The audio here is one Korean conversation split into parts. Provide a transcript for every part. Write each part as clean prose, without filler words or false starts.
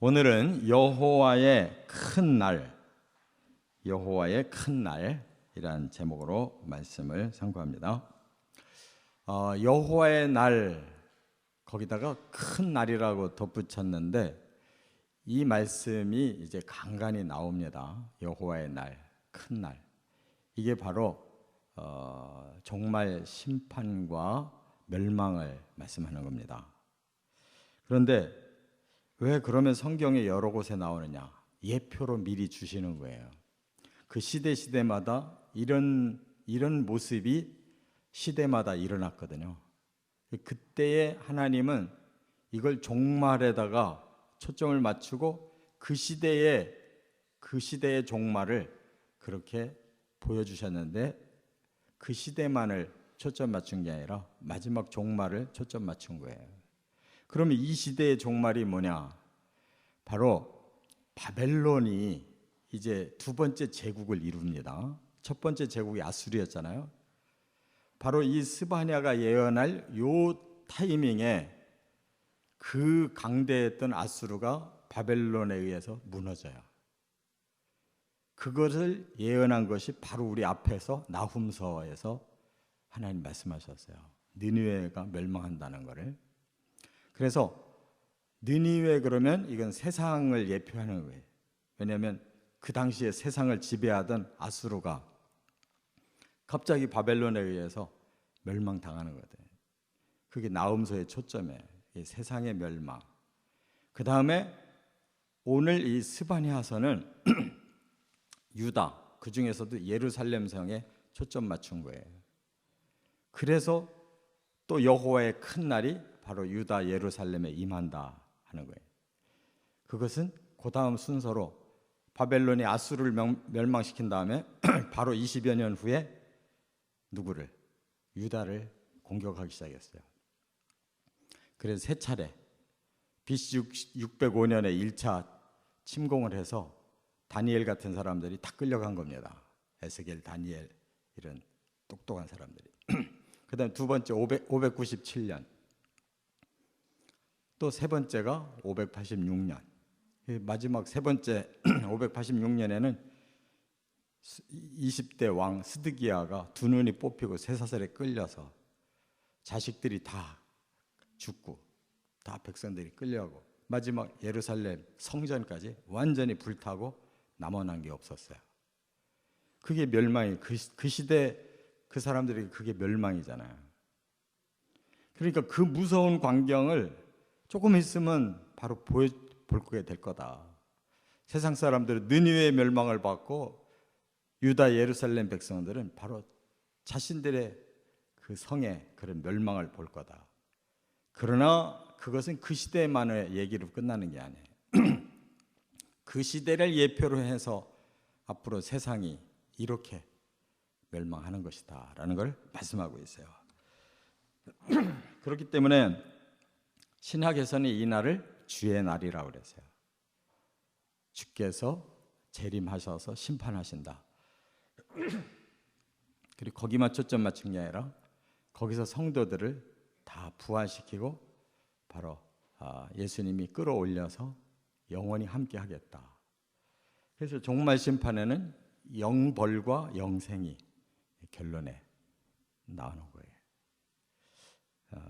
오늘은 여호와의 큰 날, 여호와의 큰 날이라는 제목으로 말씀을 상고합니다. 여호와의 날, 거기다가 큰 날이라고 덧붙였는데 이 말씀이 이제 간간히 나옵니다. 여호와의 날, 큰 날. 이게 바로 종말 심판과 멸망을 말씀하는 겁니다. 그런데 왜 그러면 성경에 여러 곳에 나오느냐? 예표로 미리 주시는 거예요. 그 시대마다 이런 모습이 시대마다 일어났거든요. 그때의 하나님은 이걸 종말에다가 초점을 맞추고 그 시대의 종말을 그렇게 보여주셨는데 그 시대만을 초점 맞춘 게 아니라 마지막 종말을 초점 맞춘 거예요. 그러면 이 시대의 종말이 뭐냐? 바로 바벨론이 이제 두 번째 제국을 이룹니다. 첫 번째 제국이 아수르였잖아요. 바로 이 스바냐가 예언할 요 타이밍에 그 강대했던 아수르가 바벨론에 의해서 무너져요. 그것을 예언한 것이 바로 우리 앞에서 나훔서에서 하나님 말씀하셨어요. 니느웨가 멸망한다는 것을. 그래서 느니웨 그러면 이건 세상을 예표하는 거예요. 왜냐하면 그 당시에 세상을 지배하던 아수르가 갑자기 바벨론에 의해서 멸망당하는 거거든요. 그게 나훔서의 초점이에요. 이 세상의 멸망. 그 다음에 오늘 이 스바냐서는 유다, 그 중에서도 예루살렘 성에 초점 맞춘 거예요. 그래서 또 여호와의 큰 날이 바로 유다 예루살렘에 임한다 하는 거예요. 그것은 그 다음 순서로 바벨론이 아수르를 멸망시킨 다음에 바로 20여 년 후에 누구를? 유다를 공격하기 시작했어요. 그래서 세 차례 BC 605년에 1차 침공을 해서 다니엘 같은 사람들이 다 끌려간 겁니다. 에스겔, 다니엘 이런 똑똑한 사람들이. 그 다음 두 번째 597년 또 세 번째가 586년. 마지막 세 번째 586년에는 20대 왕 스드기야가 두 눈이 뽑히고 쇠사슬에 끌려서 자식들이 다 죽고 다 백성들이 끌려가고 마지막 예루살렘 성전까지 완전히 불타고 남아난 게 없었어요. 그게 멸망이 그 시대 그 사람들이 그게 멸망이잖아요. 그러니까 그 무서운 광경을 조금 있으면 바로 볼 거게 될 거다. 세상 사람들은 느니웨의 멸망을 받고 유다 예루살렘 백성들은 바로 자신들의 그 성의 그런 멸망을 볼 거다. 그러나 그것은 그 시대만의 얘기로 끝나는 게 아니에요. 그 시대를 예표로 해서 앞으로 세상이 이렇게 멸망하는 것이다 라는 걸 말씀하고 있어요. 그렇기 때문에 신약에서는 이 날을 주의 날이라고 그랬어요. 주께서 재림하셔서 심판하신다. 그리고 거기만 초점 맞춘 게 아니라 거기서 성도들을 다 부활시키고 바로 예수님이 끌어올려서 영원히 함께 하겠다. 그래서 종말 심판에는 영벌과 영생이 결론에 나오는 거예요.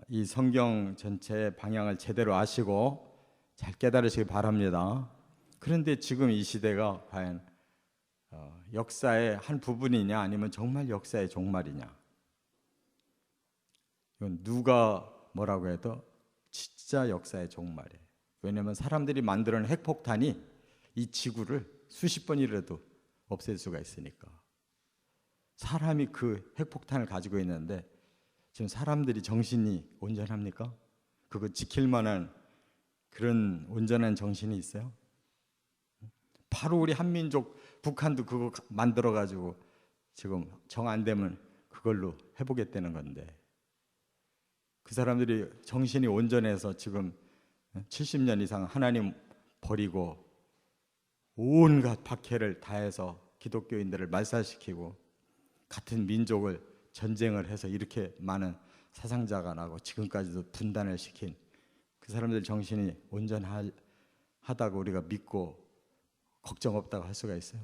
이 성경 전체의 방향을 제대로 아시고 잘 깨달으시기 바랍니다. 그런데 지금 이 시대가 과연 역사의 한 부분이냐 아니면 정말 역사의 종말이냐, 이건 누가 뭐라고 해도 진짜 역사의 종말이에요. 왜냐하면 사람들이 만들어낸 핵폭탄이 이 지구를 수십 번이라도 없앨 수가 있으니까. 사람이 그 핵폭탄을 가지고 있는데 지금 사람들이 정신이 온전합니까? 그거 지킬 만한 그런 온전한 정신이 있어요? 바로 우리 한민족 북한도 그거 만들어 가지고 지금 정 안 되면 그걸로 해보겠다는 건데, 그 사람들이 정신이 온전해서 지금 70년 이상 하나님 버리고 온갖 박해를 다해서 기독교인들을 말살시키고 같은 민족을 전쟁을 해서 이렇게 많은 사상자가 나고 지금까지도 분단을 시킨 그 사람들 정신이 온전할 하다고 우리가 믿고 걱정 없다고 할 수가 있어요?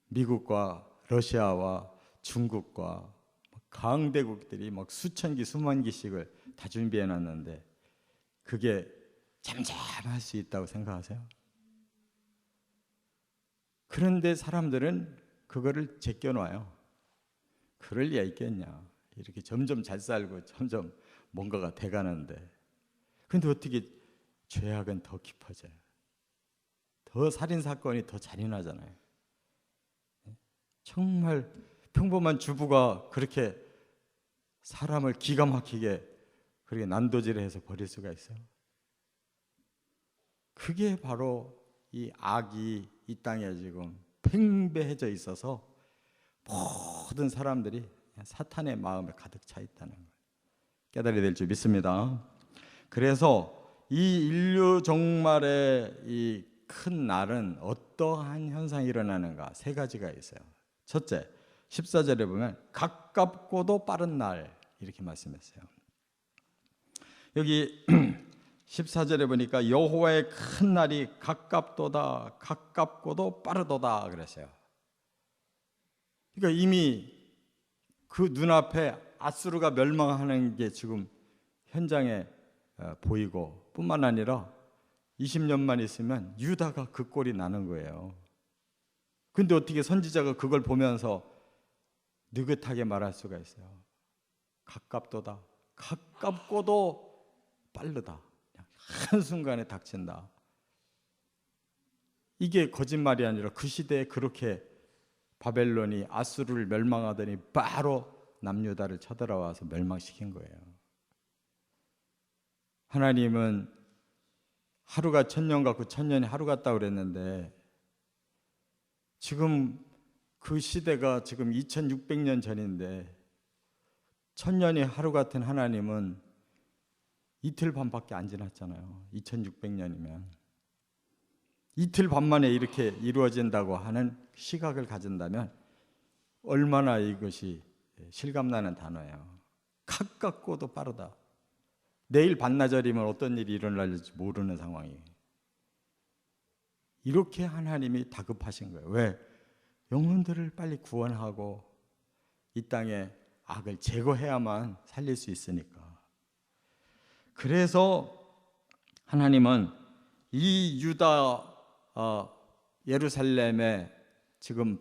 미국과 러시아와 중국과 강대국들이 막 수천 기 수만 기씩을 다 준비해 놨는데 그게 잠잠할 수 있다고 생각하세요? 그런데 사람들은 그거를 제껴놔요. 그럴 리가 있겠냐. 이렇게 점점 잘 살고 점점 뭔가가 돼가는데. 그런데 어떻게 죄악은 더 깊어져요. 더 살인사건이 더 잔인하잖아요. 정말 평범한 주부가 그렇게 사람을 기가 막히게 그렇게 난도질해서 버릴 수가 있어요. 그게 바로 이 악이 이 땅에 지금 팽배해져 있어서 모든 사람들이 사탄의 마음에 가득 차 있다는 걸 깨달아야 될 줄 믿습니다. 그래서 이 인류 종말의 이 큰 날은 어떠한 현상이 일어나는가? 세 가지가 있어요. 첫째, 14절에 보면 가깝고도 빠른 날 이렇게 말씀했어요. 여기 14절에 보니까 여호와의 큰 날이 가깝도다, 가깝고도 빠르도다 그랬어요. 그러니까 이미 그 눈앞에 아수르가 멸망하는 게 지금 현장에 보이고 뿐만 아니라 20년만 있으면 유다가 그 꼴이 나는 거예요. 근데 어떻게 선지자가 그걸 보면서 느긋하게 말할 수가 있어요? 가깝도다, 가깝고도 빠르다. 한순간에 닥친다. 이게 거짓말이 아니라 그 시대에 그렇게 바벨론이 아수르를 멸망하더니 바로 남유다를 쳐들어와서 멸망시킨 거예요. 하나님은 하루가 천년 같고 천년이 하루 같다고 그랬는데 지금 그 시대가 지금 2600년 전인데 천년이 하루 같은 하나님은 이틀 반밖에 안 지났잖아요. 2600년이면 이틀 반 만에 이렇게 이루어진다고 하는 시각을 가진다면 얼마나 이것이 실감나는 단어예요. 가깝고도 빠르다. 내일 반나절이면 어떤 일이 일어날지 모르는 상황이에요. 이렇게 하나님이 다급하신 거예요. 왜? 영혼들을 빨리 구원하고 이 땅에 악을 제거해야만 살릴 수 있으니까. 그래서 하나님은 이 유다 예루살렘에 지금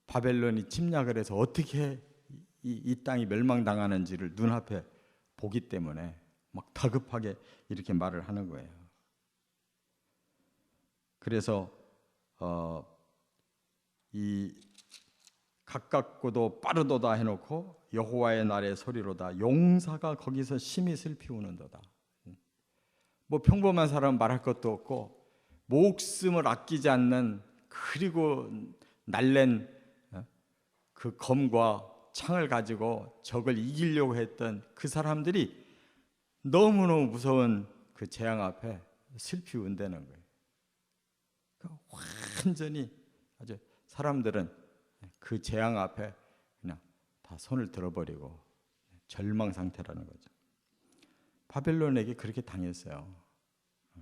바벨론이 침략을 해서 어떻게 이 땅이 멸망당하는지를 눈앞에 보기 때문에 막 다급하게 이렇게 말을 하는 거예요. 그래서 이 가깝고도 빠르도다 해놓고 여호와의 날의 소리로다 용사가 거기서 심히 슬피 우는도다. 뭐 평범한 사람 말할 것도 없고 목숨을 아끼지 않는 그리고 날랜 그 검과 창을 가지고 적을 이기려고 했던 그 사람들이 너무너무 무서운 그 재앙 앞에 슬피 운다는 거예요. 그러니까 완전히 아주 사람들은 그 재앙 앞에 그냥 다 손을 들어버리고 절망 상태라는 거죠. 바벨론에게 그렇게 당했어요.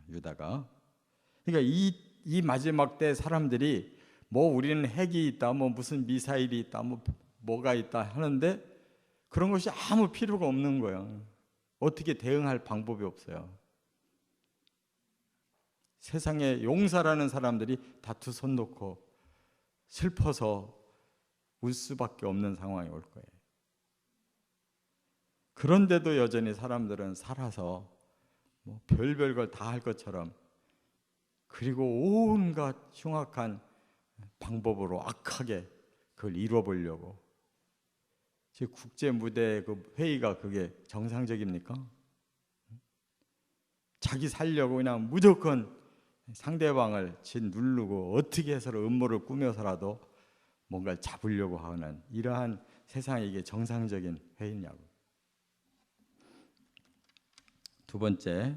유다가. 그러니까 이 마지막 때 사람들이 뭐 우리는 핵이 있다, 뭐 무슨 미사일이 있다, 뭐가 있다 하는데 그런 것이 아무 필요가 없는 거예요. 어떻게 대응할 방법이 없어요. 세상에 용사라는 사람들이 다 두 손 놓고 슬퍼서 울 수밖에 없는 상황이 올 거예요. 그런데도 여전히 사람들은 살아서 뭐 별별 걸 다 할 것처럼 그리고 온갖 흉악한 방법으로 악하게 그걸 이뤄보려고. 즉 국제 무대 그 회의가 그게 정상적입니까? 자기 살려고 그냥 무조건 상대방을 짓누르고 어떻게 해서든 음모를 꾸며서라도 뭔가를 잡으려고 하는 이러한 세상에 이게 정상적인 회의냐고. 두 번째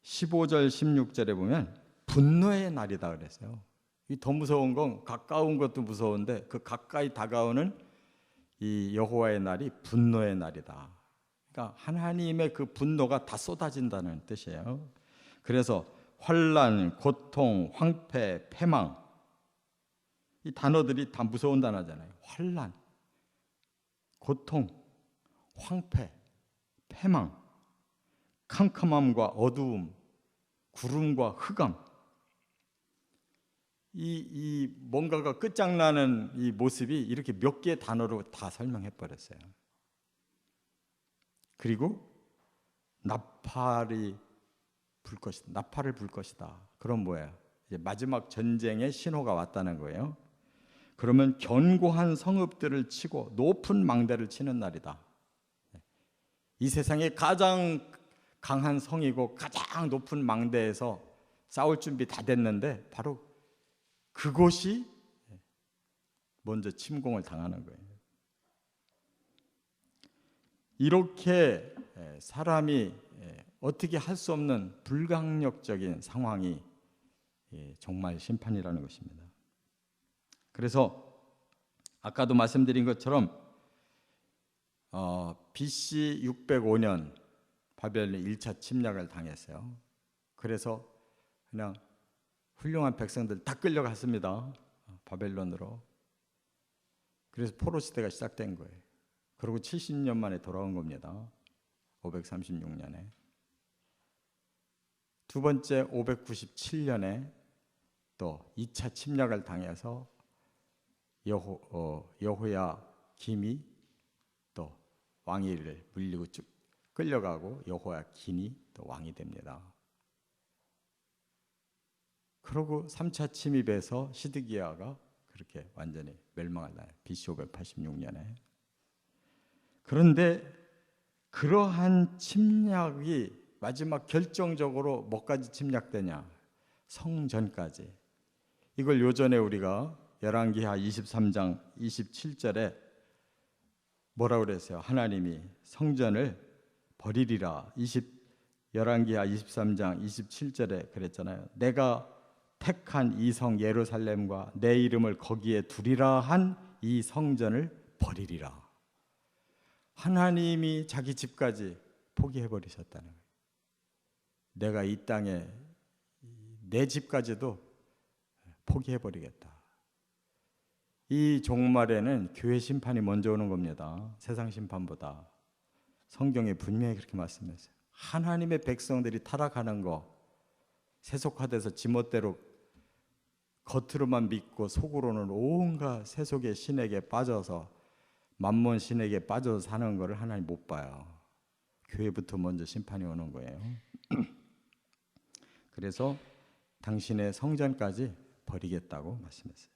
15절 16절에 보면 분노의 날이다 그랬어요. 이 더 무서운 건 가까운 것도 무서운데 그 가까이 다가오는 이 여호와의 날이 분노의 날이다. 그러니까 하나님의 그 분노가 다 쏟아진다는 뜻이에요. 그래서 환난, 고통, 황폐, 패망, 이 단어들이 다 무서운 단어잖아요. 환난, 고통, 황폐, 패망, 캄캄함과 어두움, 구름과 흑암, 이 뭔가가 끝장나는 이 모습이 이렇게 몇 개의 단어로 다 설명해 버렸어요. 그리고 나팔을 불 것이다. 그럼 뭐예요? 이제 마지막 전쟁의 신호가 왔다는 거예요. 그러면 견고한 성읍들을 치고 높은 망대를 치는 날이다. 이 세상에 가장 강한 성이고 가장 높은 망대에서 싸울 준비 다 됐는데 바로 그곳이 먼저 침공을 당하는 거예요. 이렇게 사람이 어떻게 할 수 없는 불강력적인 상황이 정말 심판이라는 것입니다. 그래서 아까도 말씀드린 것처럼 BC 605년 바벨론이 1차 침략을 당했어요. 그래서 그냥 훌륭한 백성들 다 끌려갔습니다. 바벨론으로. 그래서 포로 시대가 시작된 거예요. 그리고 70년 만에 돌아온 겁니다. 536년에. 두 번째 597년에 또 2차 침략을 당해서 여호야김이 또 왕위를 물리고 쭉 끌려가고 여호야긴이 또 왕이 됩니다. 그러고 3차 침입에서 시드기야가 그렇게 완전히 멸망을 나요. BC 586년에. 그런데 그러한 침략이 마지막 결정적으로 뭐까지 침략되냐? 성전까지. 이걸 요전에 우리가 열왕기하 23장 27절에 뭐라고 그랬어요? 하나님이 성전을 버리리라. 열왕기하 23장 27절에 그랬잖아요. 내가 택한 이 성 예루살렘과 내 이름을 거기에 두리라 한 이 성전을 버리리라. 하나님이 자기 집까지 포기해 버리셨다는 거예요. 내가 이 땅에 내 집까지도 포기해 버리겠다. 이 종말에는 교회 심판이 먼저 오는 겁니다. 세상 심판보다. 성경에 분명히 그렇게 말씀했어요. 하나님의 백성들이 타락하는 거, 세속화돼서 지멋대로 겉으로만 믿고 속으로는 온갖 세속의 신에게 빠져서 만몬 신에게 빠져서 사는 거를 하나님 못 봐요. 교회부터 먼저 심판이 오는 거예요. 그래서 당신의 성전까지 버리겠다고 말씀했어요.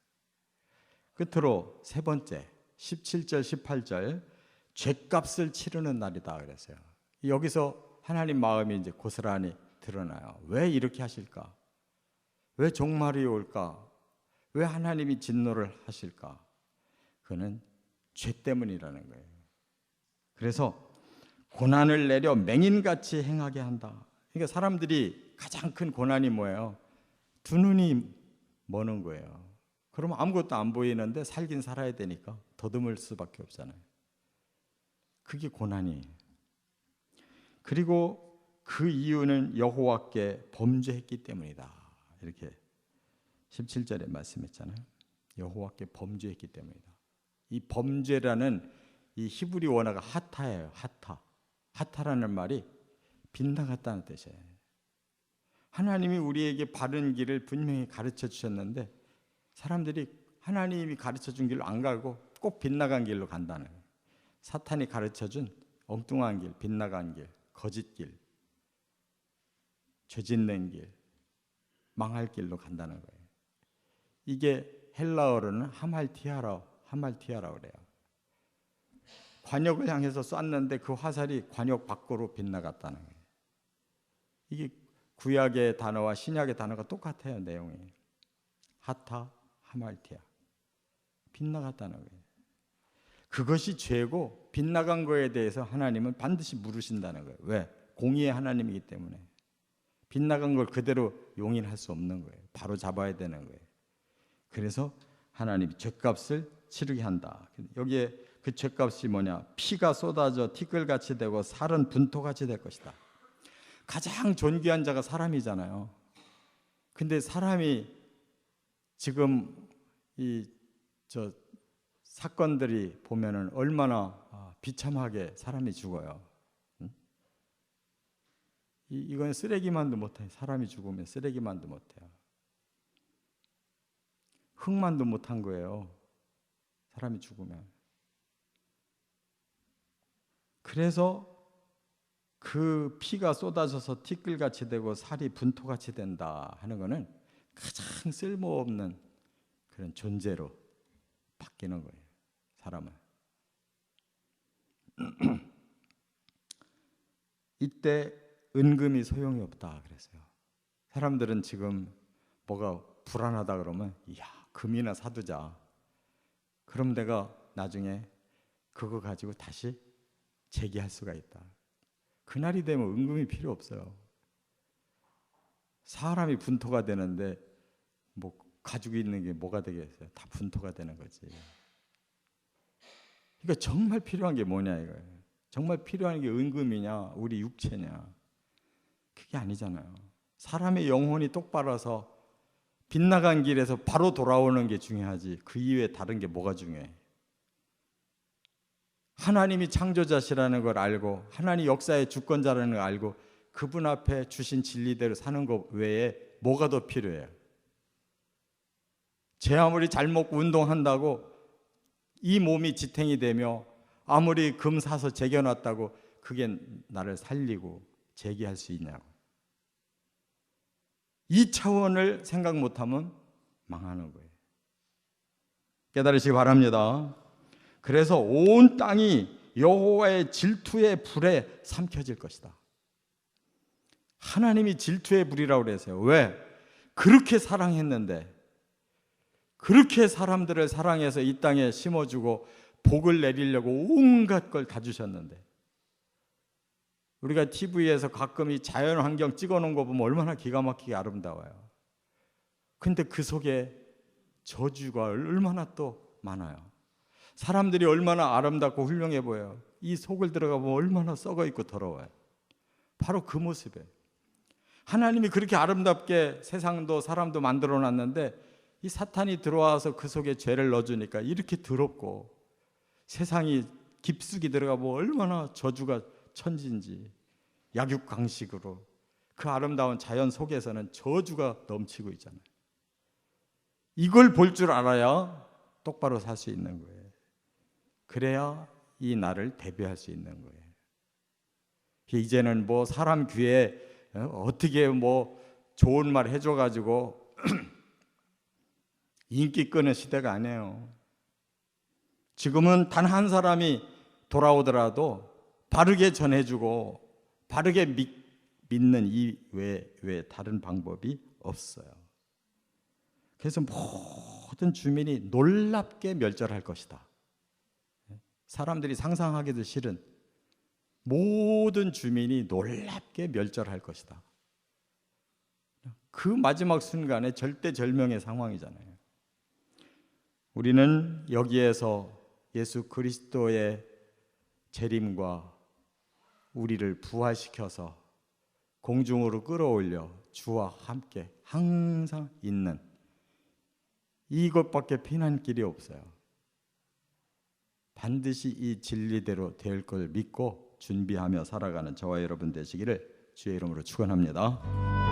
끝으로 세 번째 17절 18절 죗값을 치르는 날이다 그랬어요. 여기서 하나님 마음이 이제 고스란히 드러나요. 왜 이렇게 하실까? 왜 종말이 올까? 왜 하나님이 진노를 하실까? 그는 죄 때문이라는 거예요. 그래서 고난을 내려 맹인같이 행하게 한다. 그러니까 사람들이 가장 큰 고난이 뭐예요? 두 눈이 머는 거예요. 그러면 아무것도 안 보이는데 살긴 살아야 되니까 더듬을 수밖에 없잖아요. 그게 고난이에요. 그리고 그 이유는 여호와께 범죄했기 때문이다. 이렇게 17절에 말씀했잖아요. 여호와께 범죄했기 때문이다. 이 범죄라는 이 히브리 원어가 하타예요. 하타라는 말이 빗나갔다는 뜻이에요. 하나님이 우리에게 바른 길을 분명히 가르쳐 주셨는데 사람들이 하나님이 가르쳐 준 길로 안 가고 꼭 빗나간 길로 간다는 거예요. 사탄이 가르쳐 준 엉뚱한 길, 빗나간 길, 거짓 길, 죄 짓는 길, 망할 길로 간다는 거예요. 이게 헬라어로는 하말티아라고 그래요. 관역을 향해서 쐈는데 그 화살이 관역 밖으로 빗나갔다는 거예요. 이게 구약의 단어와 신약의 단어가 똑같아요. 내용이. 하타, 하말티아. 빗나갔다는 거예요. 그것이 죄고 빗나간 거에 대해서 하나님은 반드시 물으신다는 거예요. 왜? 공의의 하나님이기 때문에. 빗나간 걸 그대로 용인할 수 없는 거예요. 바로 잡아야 되는 거예요. 그래서 하나님이 죗값을 치르게 한다. 여기에 그 죄값이 뭐냐? 피가 쏟아져 티끌같이 되고 살은 분토같이 될 것이다. 가장 존귀한 자가 사람이잖아요. 근데 사람이 지금 저 사건들이 보면은 얼마나 비참하게 사람이 죽어요. 이건 쓰레기만도 못해. 사람이 죽으면 쓰레기만도 못해요. 흙만도 못한 거예요. 사람이 죽으면. 그래서 그 피가 쏟아져서 티끌같이 되고 살이 분토같이 된다 하는 거는 가장 쓸모없는 그런 존재로 바뀌는 거예요. 사람은. 이때 은금이 소용이 없다 그랬어요. 사람들은 지금 뭐가 불안하다 그러면 이야 금이나 사두자. 그럼 내가 나중에 그거 가지고 다시 재기할 수가 있다. 그날이 되면 은금이 필요 없어요. 사람이 분토가 되는데 뭐 가지고 있는 게 뭐가 되겠어요? 다 분토가 되는 거지. 그러니까 정말 필요한 게 뭐냐 이거예요. 정말 필요한 게 은금이냐 우리 육체냐. 그게 아니잖아요. 사람의 영혼이 똑바라서 빗나간 길에서 바로 돌아오는 게 중요하지 그 이외에 다른 게 뭐가 중요해. 하나님이 창조자시라는 걸 알고 하나님 역사의 주권자라는 걸 알고 그분 앞에 주신 진리대로 사는 것 외에 뭐가 더 필요해요? 제 아무리 잘 먹고 운동한다고 이 몸이 지탱이 되며 아무리 금 사서 재겨놨다고 그게 나를 살리고 재기할 수 있냐고. 이 차원을 생각 못하면 망하는 거예요. 깨달으시기 바랍니다. 그래서 온 땅이 여호와의 질투의 불에 삼켜질 것이다. 하나님이 질투의 불이라고 그랬어요. 왜? 그렇게 사랑했는데 그렇게 사람들을 사랑해서 이 땅에 심어주고 복을 내리려고 온갖 걸 다 주셨는데 우리가 TV에서 가끔 이 자연환경 찍어놓은 거 보면 얼마나 기가 막히게 아름다워요. 근데 그 속에 저주가 얼마나 또 많아요. 사람들이 얼마나 아름답고 훌륭해 보여요. 이 속을 들어가 보면 얼마나 썩어 있고 더러워요. 바로 그 모습에 하나님이 그렇게 아름답게 세상도 사람도 만들어 놨는데 이 사탄이 들어와서 그 속에 죄를 넣어주니까 이렇게 더럽고 세상이 깊숙이 들어가 보면 얼마나 저주가 천지인지 약육강식으로 그 아름다운 자연 속에서는 저주가 넘치고 있잖아요. 이걸 볼 줄 알아야 똑바로 살 수 있는 거예요. 그래야 이 나를 대비할 수 있는 거예요. 이제는 뭐 사람 귀에 어떻게 뭐 좋은 말 해줘가지고 인기 끄는 시대가 아니에요. 지금은 단 한 사람이 돌아오더라도 바르게 전해주고 바르게 믿는 이 외에 다른 방법이 없어요. 그래서 모든 주민이 놀랍게 멸절할 것이다. 사람들이 상상하기도 싫은 모든 주민이 놀랍게 멸절할 것이다. 그 마지막 순간에 절대절명의 상황이잖아요. 우리는 여기에서 예수 그리스도의 재림과 우리를 부활시켜서 공중으로 끌어올려 주와 함께 항상 있는 이것밖에 피난길이 없어요. 반드시 이 진리대로 될 걸 믿고 준비하며 살아가는 저와 여러분 되시기를 주의 이름으로 축원합니다.